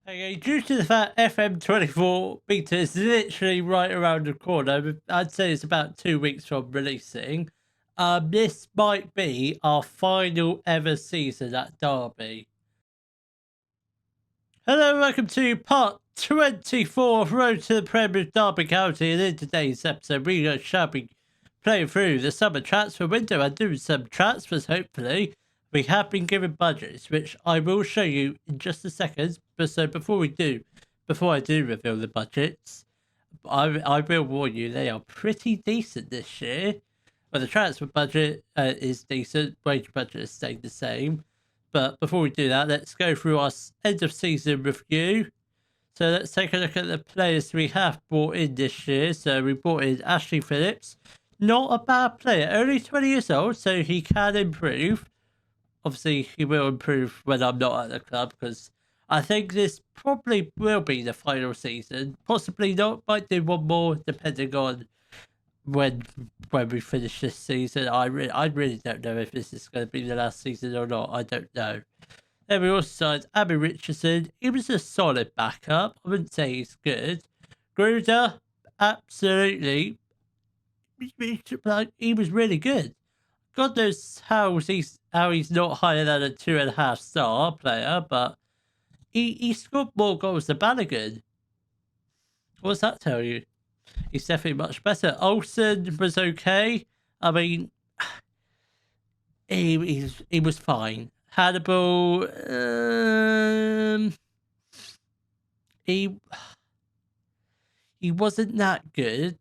Okay, due to the fact FM24 beta is literally right around the corner, I'd say it's about 2 weeks from releasing. This might be our final ever season at Derby. Hello, welcome to part 24 of Road to the Prem with Derby County, and in today's episode we shall be playing through the summer transfer window and doing some transfers, hopefully. We have been given budgets, which I will show you in just a second. But so before I do reveal the budgets, I will warn you, they are pretty decent this year. But the transfer budget is decent, wage budget has stayed the same. But before we do that, let's go through our end of season review. So let's take a look at the players we have brought in this year. So we brought in Ashley Phillips. Not a bad player, only 20 years old, so he can improve. Obviously, he will improve when I'm not at the club, because I think this probably will be the final season. Possibly not, might do one more, depending on when we finish this season. I really don't know if this is going to be the last season or not. I don't know. Then we also signed Abby Richardson. He was a solid backup. I wouldn't say he's good. Gruder, absolutely. He was really good. God knows how he's not higher than a 2.5 star player, but he scored more goals than Bannigan. What does that tell you? He's definitely much better. Olsen was okay. I mean, he was fine. Hannibal, he wasn't that good.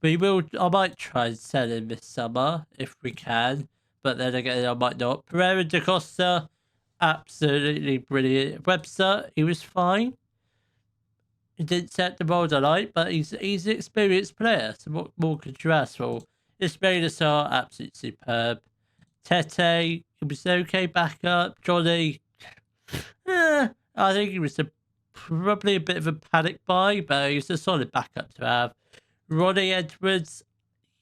I might try and sell him this summer if we can, but then again, I might not. Pereira da Costa, absolutely brilliant. Webster, he was fine. He didn't set the mold I like, but he's an experienced player, so what more could you ask for? Ismail Assar, absolutely superb. Tete, he was okay backup. Johnny, I think he was probably a bit of a panic buy, but he's a solid backup to have. Ronnie Edwards,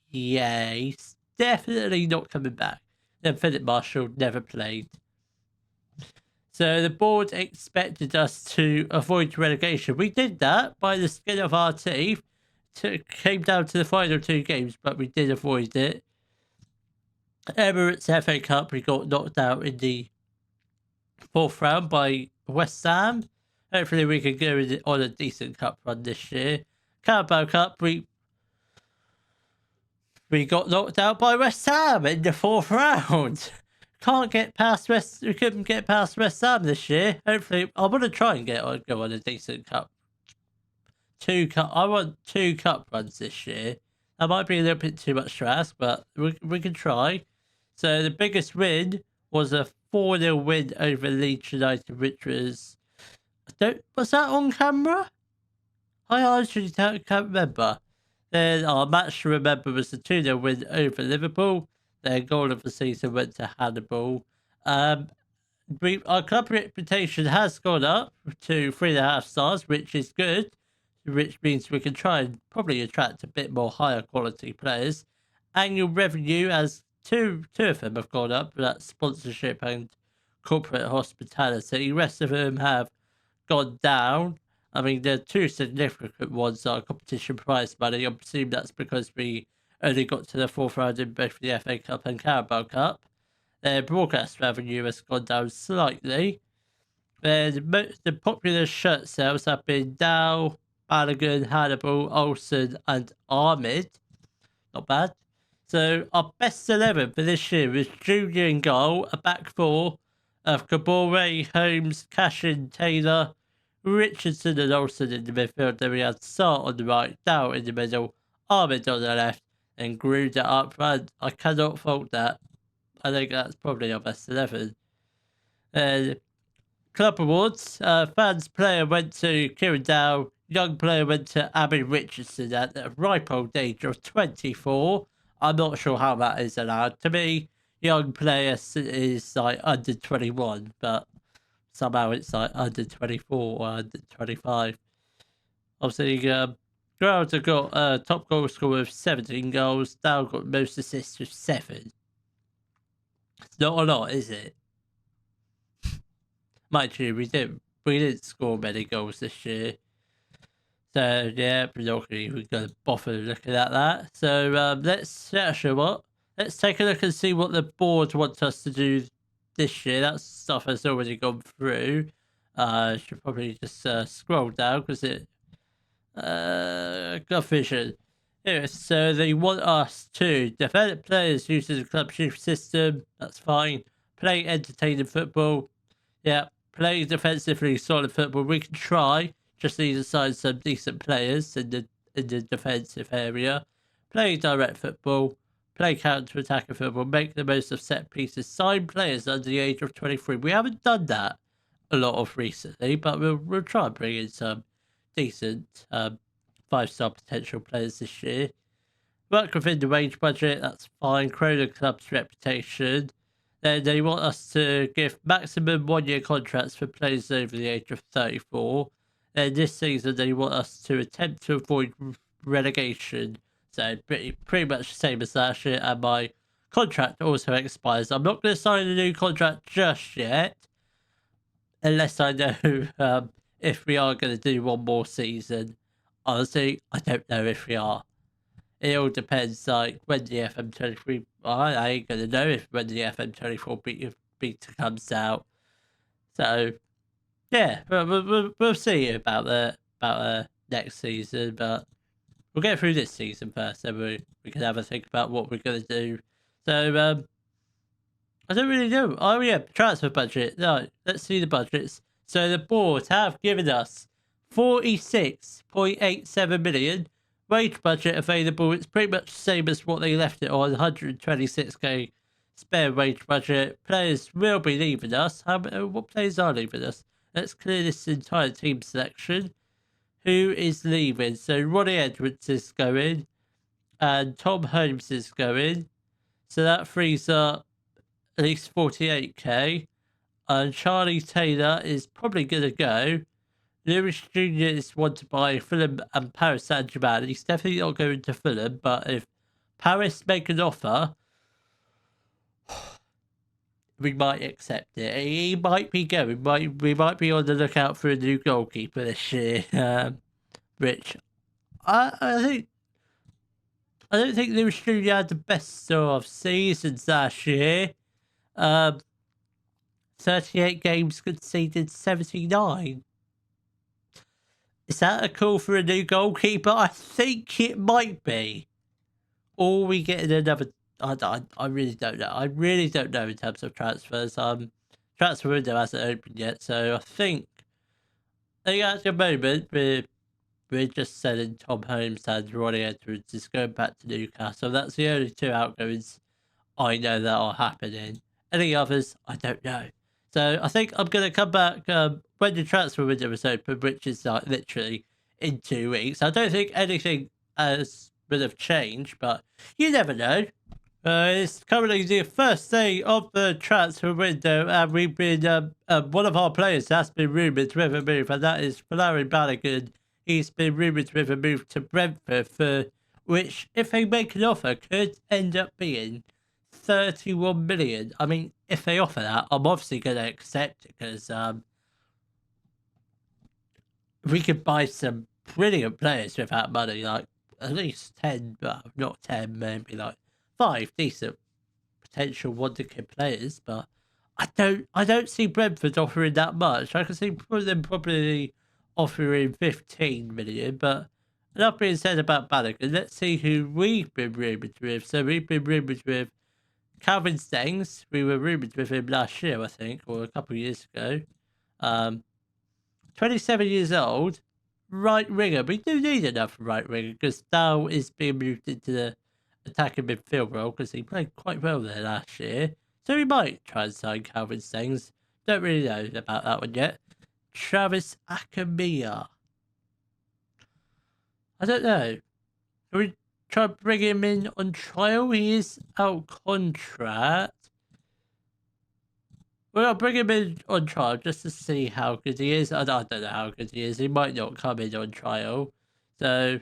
yeah, he's definitely not coming back. Then Philip Marshall never played. So the board expected us to avoid relegation. We did that by the skin of our teeth. Came down to the final 2 games, but we did avoid it. Emirates FA Cup, we got knocked out in the 4th round by West Ham. Hopefully we can go on a decent cup run this year. Carabao Cup, we got knocked out by West Ham in the 4th round. We couldn't get past West Ham this year. Hopefully, I want to try and go on a decent cup. I want 2 cup runs this year. That might be a little bit too much to ask, but we can try. So the biggest win was a 4-0 win over Leeds United, which was was that on camera? I actually can't remember. Then our match to remember was the 2-0 win over Liverpool. Their goal of the season went to Hannibal. Our club reputation has gone up to 3.5 stars, which is good, which means we can try and probably attract a bit more higher quality players. Annual revenue, as two of them have gone up, that's sponsorship and corporate hospitality. The rest of them have gone down. I mean, the 2 significant ones are competition prize money. I presume that's because we only got to the 4th round in both the FA Cup and Carabao Cup. Their broadcast revenue has gone down slightly. The popular shirt sales have been Dow, Balogun, Hannibal, Olsen, and Ahmed. Not bad. So our best 11 for this year was Junior in goal, a back 4 of Kabore, Holmes, Cashin, Taylor, Richardson and Olsen in the midfield. Then we had Sart on the right, Dow in the middle, Ahmed on the left, and Gruder up front. I cannot fault that. I think that's probably our best 11. Club awards. Fans player went to Kieran Dow. Young player went to Abby Richardson at the ripe old age of 24. I'm not sure how that is allowed. To me, young player is like under 21, but somehow it's like under 24 or under 25. Obviously, Geraldo got a top goal scorer of 17 goals. Dow got most assists with 7. It's not a lot, is it? Mind you, we didn't we didn't score many goals this year. So yeah, we're not even going to bother looking at that. So let's actually what? Let's take a look and see what the board wants us to do this year. That stuff has already gone through. Should probably just scroll down because it got vision. Anyway, so they want us to develop players using the club chief system. That's fine. Play entertaining football. Yeah, play defensively solid football. We can try. Just need to sign some decent players in the defensive area. Play direct football. Play counter-attacking football. Make the most of set pieces. Sign players under the age of 23. We haven't done that a lot of recently, but we'll try and bring in some decent 5-star potential players this year. Work within the wage budget. That's fine. Grow the club's reputation. Then they want us to give maximum 1-year contracts for players over the age of 34. Then this season they want us to attempt to avoid relegation. So pretty much the same as last year. And my contract also expires. I'm not going to sign a new contract just yet, unless I know if we are going to do one more season. Honestly, I don't know if we are. It all depends, like, when the FM23... I ain't going to know if when the FM24 beta comes out. So, yeah, we'll see about the next season, but we'll get through this season first, then we can have a think about what we're going to do. So, I don't really know. Oh, yeah, transfer budget. No, let's see the budgets. So, the board have given us 46.87 million. Wage budget available. It's pretty much the same as what they left it on, 126k spare wage budget. Players will be leaving us. What players are leaving us? Let's clear this entire team selection. Who is leaving? So Ronnie Edwards is going, and Tom Holmes is going. So that frees up at least 48k. And Charlie Taylor is probably going to go. Lewis Jr. is wanted by Fulham and Paris Saint-Germain. He's definitely not going to Fulham, but if Paris make an offer, we might accept it. He might be going. We might be on the lookout for a new goalkeeper this year. Which I don't think Lewis Jr. had the best sort of seasons last year. 38 games conceded 79. Is that a call for a new goalkeeper? I think it might be. Or we get another... I really don't know. I really don't know in terms of transfers. Transfer window hasn't opened yet, so I think at the moment we're just selling Tom Holmes and Ronnie Edwards is going back to Newcastle. That's the only two outgoings I know that are happening. Any others, I don't know. So I think I'm going to come back when the transfer window is open, which is like literally in 2 weeks. I don't think anything has been of change, but you never know. It's currently the first day of the transfer window, and we've been one of our players has been rumoured with a move, and that is Larry Balogun. He's been rumoured with a move to Brentford, for which, if they make an offer, could end up being 31 million. I mean, if they offer that, I'm obviously going to accept it, because we could buy some brilliant players with that money, like at least 10, but not 10, maybe like 5 decent potential wonderkid players. But I don't see Brentford offering that much. I can see them probably offering 15 million, but enough being said about Balogun. Let's see who we've been rumoured with. So we've been rumoured with Calvin Stengs. We were rumoured with him last year, I think, or a couple of years ago. 27 years old, right winger. We do need another right winger, because Dow is being moved into the attacking midfield role, because he played quite well there last year. So we might try and sign Calvin Stengs. Don't really know about that one yet. Travis Akamia. I don't know. Can we try to bring him in on trial? He is out contract. Well, I'll bring him in on trial just to see how good he is. I don't know how good he is. He might not come in on trial. So,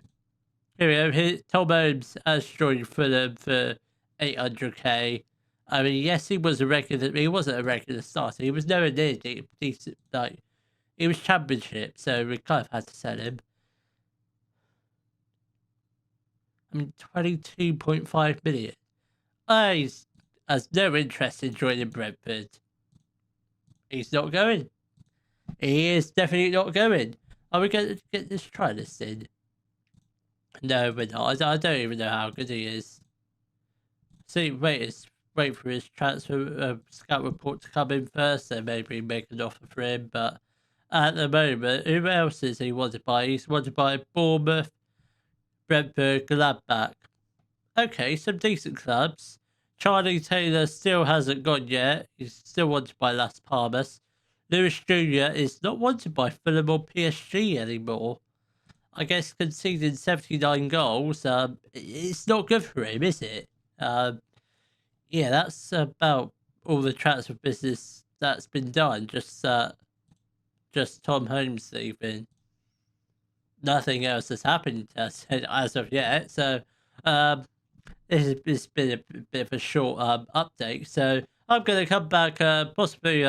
here we go. Tom Holmes has joined Fulham for 800k. I mean, yes, he was a regular. He wasn't a regular starter. He was nowhere near decent. Like, He was championship, so we kind of had to sell him. I mean, 22.5 million. He has no interest in joining Brentford. He's not going. He is definitely not going. Are we going to get this try list in? No, we're not. I don't even know how good he is. See, wait for his transfer scout report to come in first, then maybe make an offer for him. But at the moment, who else is he wanted by? He's wanted by Bournemouth, Brentford, Gladbach. Okay, some decent clubs. Charlie Taylor still hasn't gone yet. He's still wanted by Las Palmas. Lewis Jr. is not wanted by Fulham or PSG anymore. I guess conceding 79 goals, it's not good for him, is it? Yeah, that's about all the transfer business that's been done. Just Tom Holmes leaving. Nothing else has happened as of yet. So, it's been a bit of a short update. So I'm going to come back possibly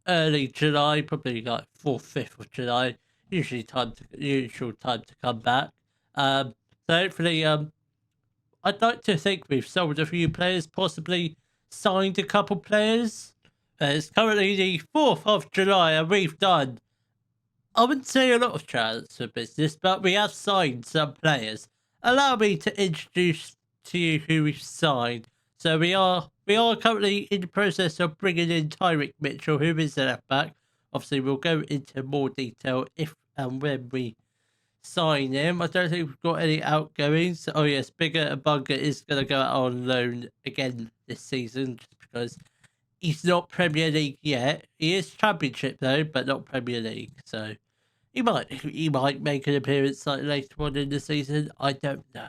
early July, probably like 4th, 5th of July. Usual time to come back. So hopefully, I'd like to think we've sold a few players, possibly signed a couple players. It's currently the 4th of July, and we've done, I wouldn't say a lot of transfer business, but we have signed some players. Allow me to introduce to you who we've signed. So we are currently in the process of bringing in Tyrick Mitchell, who is the left back. Obviously, we'll go into more detail if and when we sign him. I don't think we've got any outgoings. Oh yes, Bigger Bunga is going to go out on loan again this season, just because he's not Premier League yet. He is Championship though, but not Premier League. So he might make an appearance like later on in the season. I don't know.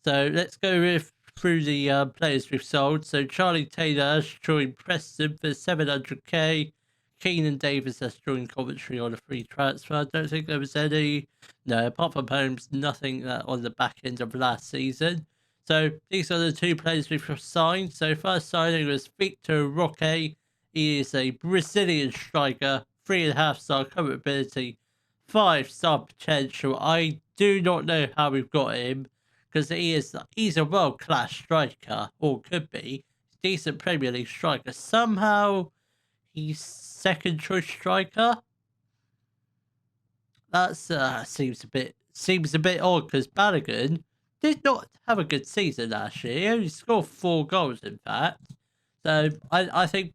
So let's go through the players we've sold. So Charlie Taylor has joined Preston for 700k. Keenan Davis has joined Coventry on a free transfer. I don't think there was any. No, apart from Holmes, nothing on the back end of last season. So these are the two players we've signed. So first signing was Victor Roque. He is a Brazilian striker, 3.5-star current ability, 5-star potential. I do not know how we've got him, because he's a world-class striker, or could be. Decent Premier League striker. Somehow he's second choice striker. That's seems a bit odd, because Balogun did not have a good season last year. He only scored 4 goals, in fact. So I think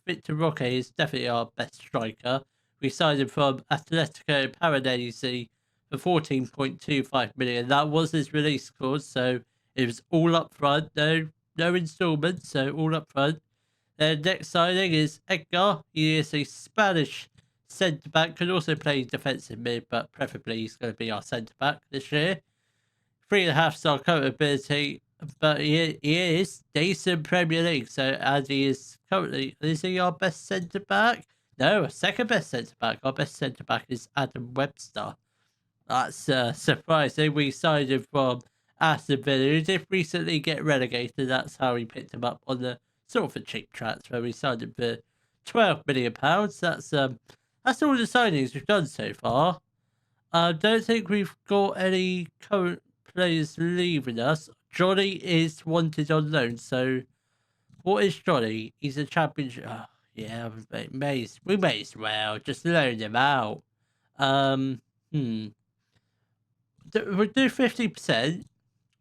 Victor Roque is definitely our best striker. We signed him from Atletico Paranaense for 14.25 million. That was his release clause, so it was all up front. No installments, so all up front. Their next signing is Edgar. He is a Spanish centre-back, can also play defensive mid, but preferably he's going to be our centre-back this year. 3.5-star current ability, but he is decent Premier League. So as he is currently, is he our best centre-back? No, our second best centre-back. Our best centre-back is Adam Webster. That's surprising. We signed him from Aston Villa, who did recently get relegated. That's how we picked him up on the sort of a cheap transfer. We signed him for £12 million. That's all the signings we've done so far. I don't think we've got any current players leaving us. Johnny is wanted on loan. So what is Johnny? He's a championship. Oh, yeah, we may as well just loan him out. We'll do 50%.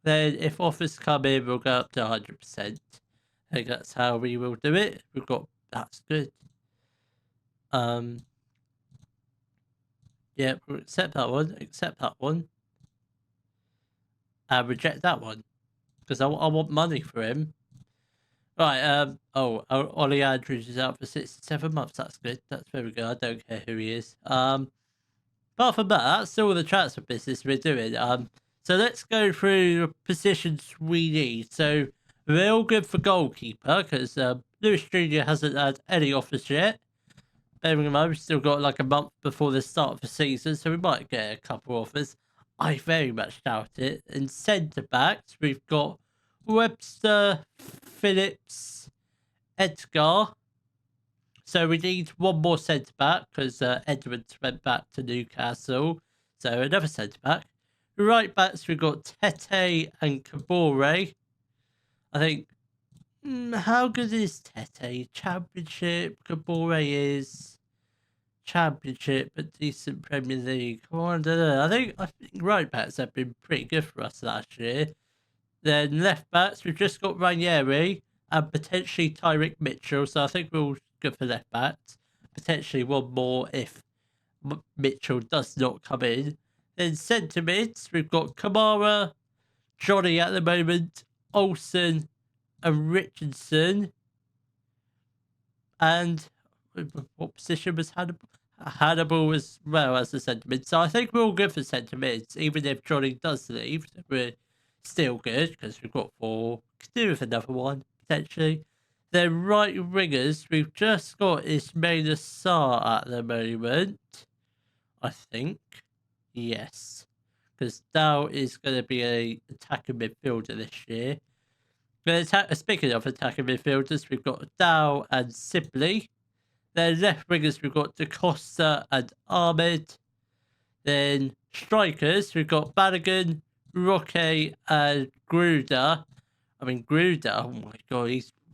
Then if offers come in, we'll go up to 100%. I think that's how we will do it. That's good. Yeah, we'll accept that one. Reject that one, because I want money for him. Right, Ollie Andrews is out for 6 to 7 months. That's good. That's very good. I don't care who he is. Apart from that, that's all the transfer business we're doing. So let's go through the positions we need. So we're all good for goalkeeper, because Lewis Jr. hasn't had any offers yet. Bearing in mind, we've still got like a month before the start of the season, so we might get a couple offers. I very much doubt it. In centre-backs, we've got Webster, Phillips, Edgar. So we need one more centre back because Edwards went back to Newcastle. So another centre back. Right backs, we've got Tete and Kabore. I think, how good is Tete? Championship. Kabore is Championship, but decent Premier League. Oh, I don't know. I think right backs have been pretty good for us last year. Then left backs, we've just got Ranieri and potentially Tyrick Mitchell. So I think we're all good for left backs. Potentially one more if Mitchell does not come in. Then centre mids, we've got Kamara, Johnny at the moment, Olsen, and Richardson. And what position was Hannibal? Hannibal as well as the centre mid. So I think we're all good for centre mids. Even if Johnny does leave, we're still good because we've got 4. Could do with another one potentially. Then right wingers, we've just got Ismail Assar at the moment. I think, yes, because Dow is going to be a attacking midfielder this year. Speaking of attacking midfielders, we've got Dow and Sibley. Then left wingers, we've got DaCosta and Ahmed. Then strikers, we've got Balogun, Roque, and Gruder. I mean, Gruder, oh my god,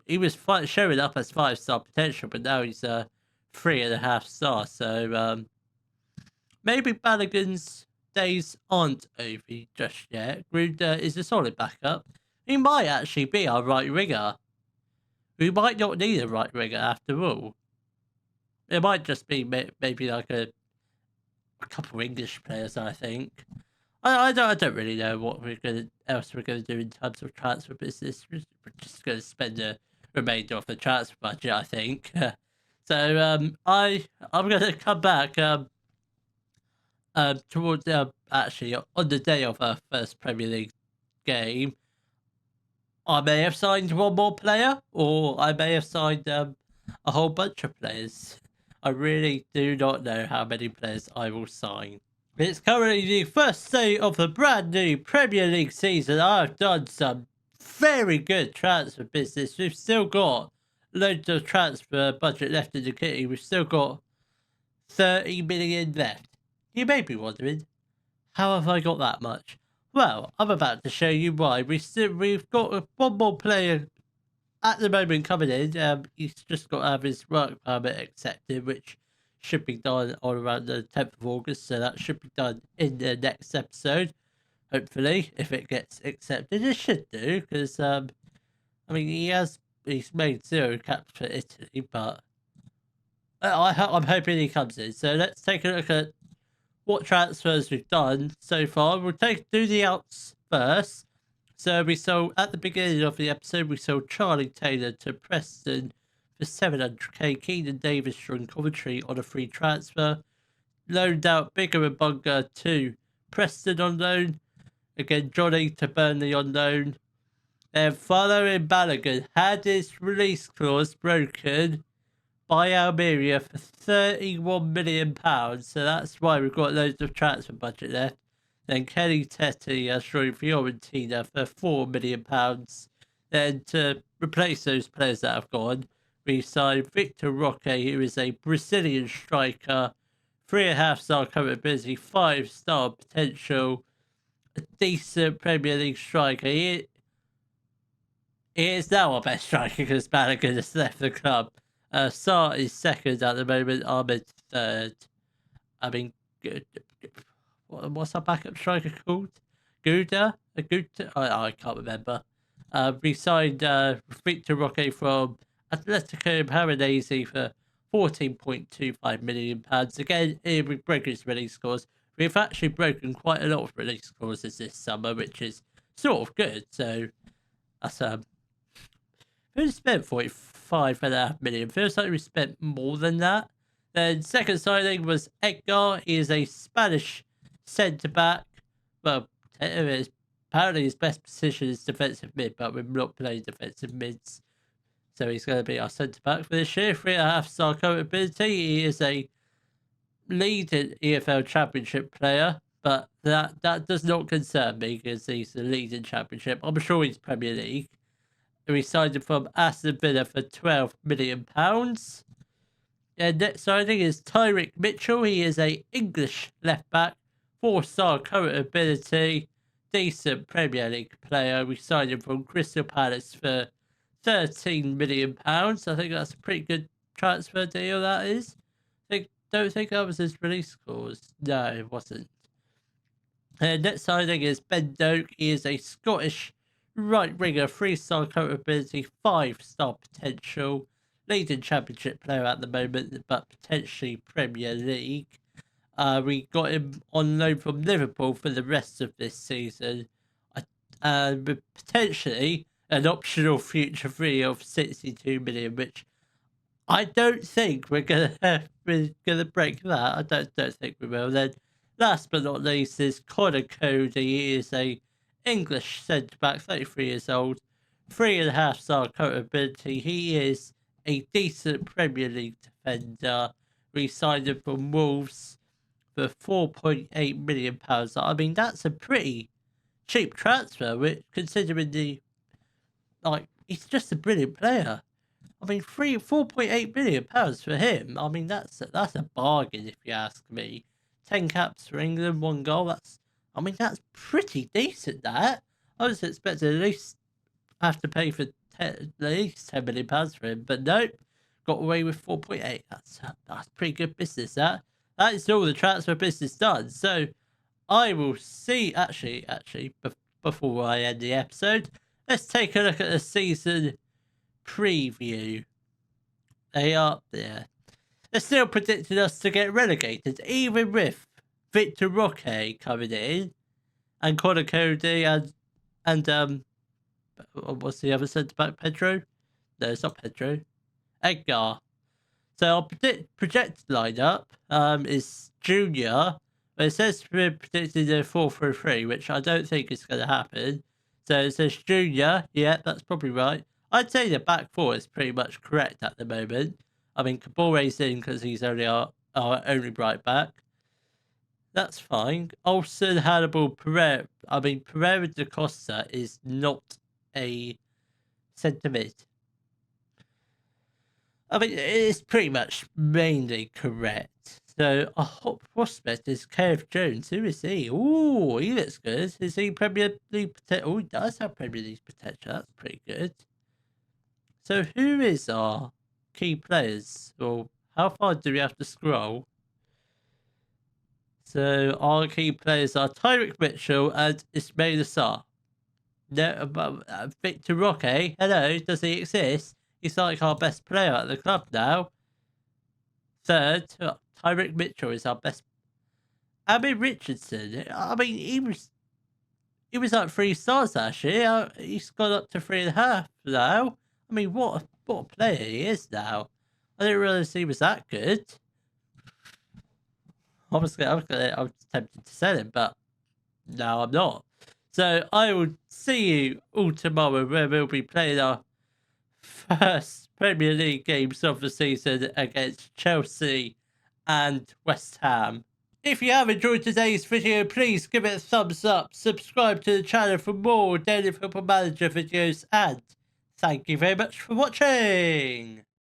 he was showing up as 5-star potential, but now he's 3.5 star. So maybe Balogun's days aren't over just yet. Gruder is a solid backup. He might actually be our right winger. We might not need a right winger after all. It might just be maybe like a couple of English players, I think. I don't really know what else we're gonna do in terms of transfer business. We're just gonna spend the remainder of the transfer budget, I think. So I'm gonna come back towards actually on the day of our first Premier League game. I may have signed one more player, or I may have signed a whole bunch of players. I really do not know how many players I will sign. It's currently the first day of the brand new Premier League season. I've done some very good transfer business. We've still got loads of transfer budget left in the kitty. We've still got 30 million left. You may be wondering, how have I got that much? Well, I'm about to show you why. We've got one more player at the moment coming in. He's just got to have his work permit accepted, which should be done on around the 10th of August. So that should be done in the next episode, hopefully, if it gets accepted. It should do, because I mean he's made 0 caps for Italy, but I'm hoping he comes in. So let's take a look at what transfers we've done so far. We'll do the outs first. So we sold, at the beginning of the episode, we sold Charlie Taylor to Preston for 700k. Keenan Davis from Coventry on a free transfer. Loaned out Bigger and Bunga to Preston on loan. Again, Johnny to Burnley on loan. Then following Balogun had his release clause broken by Almeria for £31 million. So that's why we've got loads of transfer budget left. Then Kenny Tete has joined Fiorentina for £4 million. Then to replace those players that have gone, we signed Victor Roque, who is a Brazilian striker, 3.5-star current ability, 5-star potential, a decent Premier League striker. He is now our best striker because Balogun has left the club. Sarr is second at the moment. Ahmed third. I mean, what's our backup striker called? Gouda? I can't remember. We signed Victor Roque from Atletico Paranaense for £14.25 million. Again, here we broke his release scores. We've actually broken quite a lot of release clauses this summer, which is sort of good. So that's we spent 45.5 million. Feels like we spent more than that. Then second signing was Edgar. He is a Spanish centre back. Well, apparently his best position is defensive mid, but we're not playing defensive mids. So he's going to be our centre back for this year. 3.5-star current ability. He is a leading EFL Championship player, but that does not concern me because he's the leading Championship. I'm sure he's Premier League. We signed him from Aston Villa for £12 million. next signing is Tyrick Mitchell. He is a English left back, 4-star current ability, decent Premier League player. We signed him from Crystal Palace for £13 million. I think that's a pretty good transfer deal, that is. Don't think that was his release clause. No, it wasn't. Next signing is Ben Doak. He is a Scottish right winger, 3-star current ability, 5-star potential, leading championship player at the moment, but potentially Premier League. We got him on loan from Liverpool for the rest of this season, and potentially an optional future fee of 62 million, which I don't think we're gonna break that. I don't think we will. Then, last but not least, is Connor Cody. He is a English centre back, 33 years old, 3.5-star current ability. He is a decent Premier League defender. We signed him from Wolves for £4.8 million. I mean, that's a pretty cheap transfer, which, considering he's just a brilliant player. I mean, £4.8 million for him. I mean, that's a bargain if you ask me. 10 caps for England, 1 goal. That's pretty decent. That I was expecting at least have to pay for at least £10 million for him, but nope, got away with 4.8. That's pretty good business. That is all the transfer business done. So I will see. Actually, before I end the episode, let's take a look at the season preview. They are there. They're still predicting us to get relegated, even with Victor Roque coming in and Connor Cody and what's the other centre back? Pedro? No, it's not Pedro. Edgar. So our projected lineup is Junior. But it says we're predicting a 4-3-3, which I don't think is going to happen. So it says Junior. Yeah, that's probably right. I'd say the back four is pretty much correct at the moment. I mean, Cabore's in because he's only our only right back. That's fine. Olsen, Hannibal, Pereira. I mean, Pereira da Costa is not a centre mid. I mean, it's pretty much mainly correct. So, a hot prospect is KF Jones. Who is he? Oh, he looks good. Is he Premier League potential? Oh, he does have Premier League potential. That's pretty good. So, who is our key players? Or how far do we have to scroll? So, our key players are Tyrick Mitchell and Ismail Assar. No, Victor Roque. Hello, does he exist? He's like our best player at the club now. Third, Tyrick Mitchell is our best. Abby Richardson. I mean, he was like 3 stars last year. He's gone up to 3.5 now. I mean, what a player he is now. I didn't realize he was that good. Obviously, I was tempted to sell him, but no, I'm not. So I will see you all tomorrow, where we'll be playing our first Premier League games of the season against Chelsea and West Ham. If you have enjoyed today's video, please give it a thumbs up, subscribe to the channel for more Daily Football Manager videos, and thank you very much for watching.